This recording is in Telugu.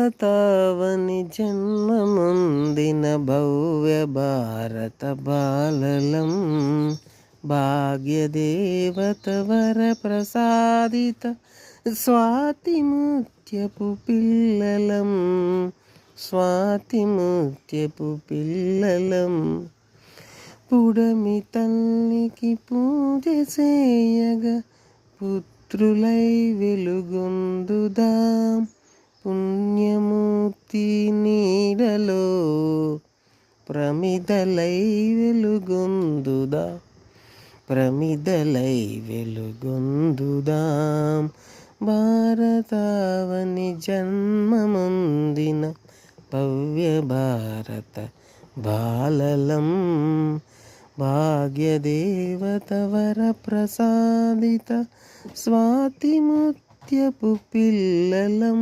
భారతావని జన్మముందిన భవ్య భారత బాలలం భాగ్యదేవత వర ప్రసాదిత స్వాతి ముత్యపు పిల్లలం స్వాతి ముత్యపు పిల్లలం పుడమి తల్లికి పూజ చేయగా పుత్రులై వెలుగొందుదాం పుణ్యమూర్తి నీడలో ప్రమిదలై వెలుగొందుదాం ప్రమిదలై వెలుగొందుదాం భారతావని జన్మముందిన భవ్య భారత బాలలం భాగ్యదేవత వర ప్రసాదిత స్వాతి ముత్యపు పిల్లలం